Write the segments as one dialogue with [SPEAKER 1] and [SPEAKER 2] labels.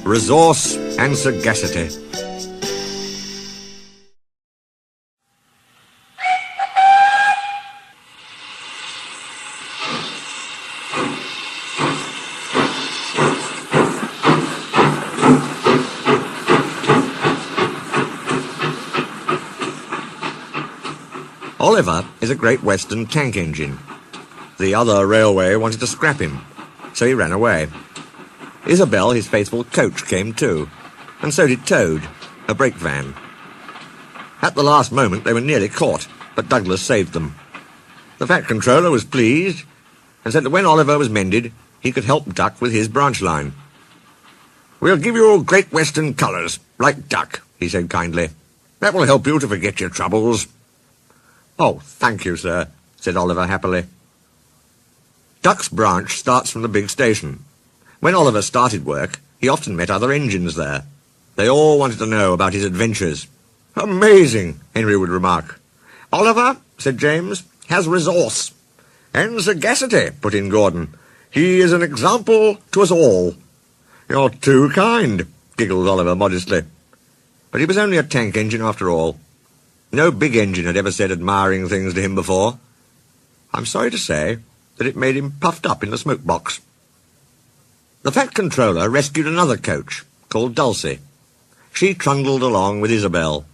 [SPEAKER 1] resource and sagacity. Oliver is a Great Western tank engine. The other railway wanted to scrap him, so he ran away. Isabel, his faithful coach, came too, and so did Toad, a brake van. At the last moment they were nearly caught, but Douglas saved them. The Fat Controller was pleased, and said that when Oliver was mended, he could help Duck with his branch line. "We'll give you Great Western colours, like Duck," he said kindly. "That will help you to forget your troubles." "Oh, thank you, sir," said Oliver happily. Duck's branch starts from the big station. When Oliver started work, he often met other engines there. They all wanted to know about his adventures. "Amazing," Henry would remark. "Oliver," said James, "has resource." "And sagacity," put in Gordon. "He is an example to us all." "You're too kind," giggled Oliver modestly. But he was only a tank engine after all. No big engine had ever said admiring things to him before. I'm sorry to say that it made him puffed up in the smoke box. The Fat Controller rescued another coach, called Dulcie. She trundled along with Isabel.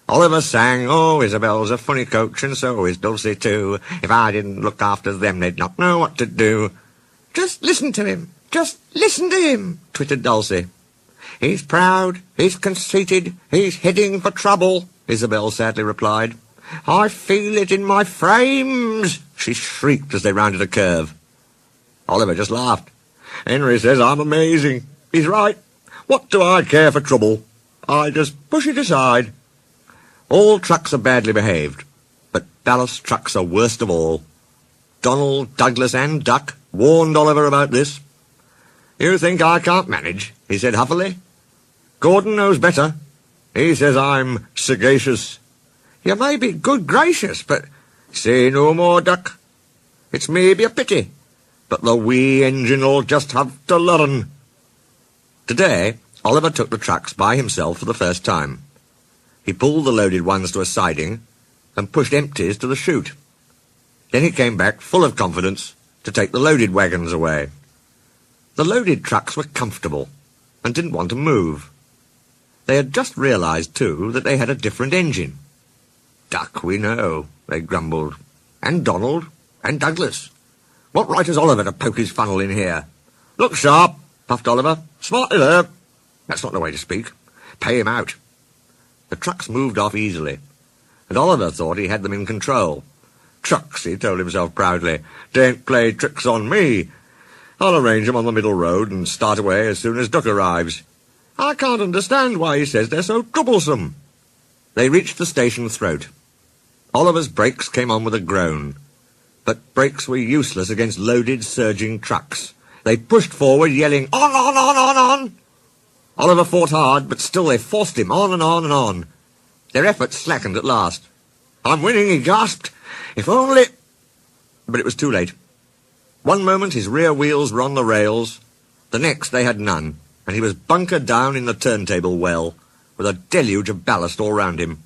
[SPEAKER 1] Oliver sang, "Oh, Isabel's a funny coach, and so is Dulcie too. If I didn't look after them, they'd not know what to do." "Just listen to him, just listen to him," twittered Dulcie. "He's proud, he's conceited, he's heading for trouble," Isabel sadly replied. "I feel it in my frames," she shrieked as they rounded a curve. Oliver just laughed. "Henry says I'm amazing. He's right. What do I care for trouble? I just push it aside." All trucks are badly behaved, but ballast trucks are worst of all. Donald, Douglas and Duck warned Oliver about this. "You think I can't manage?" he said huffily. "Gordon knows better. He says I'm sagacious." "You may be good gracious, but—" "Say no more, Duck. It's maybe a pity, but the wee engine'll just have to learn." Today, Oliver took the trucks by himself for the first time. He pulled the loaded ones to a siding and pushed empties to the chute. Then he came back full of confidence to take the loaded wagons away. The loaded trucks were comfortable and didn't want to move. They had just realized, too, that they had a different engine. "Duck, we know," they grumbled. "And Donald, and Douglas. What right has Oliver to poke his funnel in here?" "Look sharp," puffed Oliver. "Smartly there." "That's not the way to speak. Pay him out." The trucks moved off easily, and Oliver thought he had them in control. "Trucks," he told himself proudly, "don't play tricks on me. I'll arrange them on the middle road and start away as soon as Duck arrives. I can't understand why he says they're so troublesome." They reached the station throat. Oliver's brakes came on with a groan, but brakes were useless against loaded, surging trucks. They pushed forward, yelling, "On, on, on, on, on!" Oliver fought hard, but still they forced him on and on and on. Their efforts slackened at last. "I'm winning," he gasped. "If only—" But it was too late. One moment his rear wheels were on the rails, the next they had none, and he was bunkered down in the turntable well, with a deluge of ballast all round him.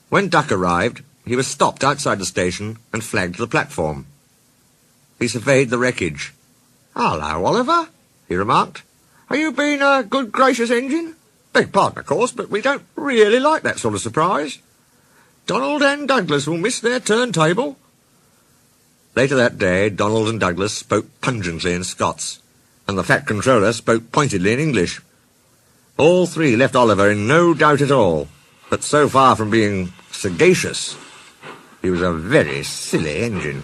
[SPEAKER 1] When Duck arrived, he was stopped outside the station and flagged to the platform. He surveyed the wreckage. "Hello, Oliver," he remarked. "Are you being a good gracious engine? Beg pardon, of course, but we don't really like that sort of surprise. Donald and Douglas will miss their turntable." Later that day, Donald and Douglas spoke pungently in Scots, and the Fat Controller spoke pointedly in English. All three left Oliver in no doubt at all, but so far from being sagacious, he was a very silly engine.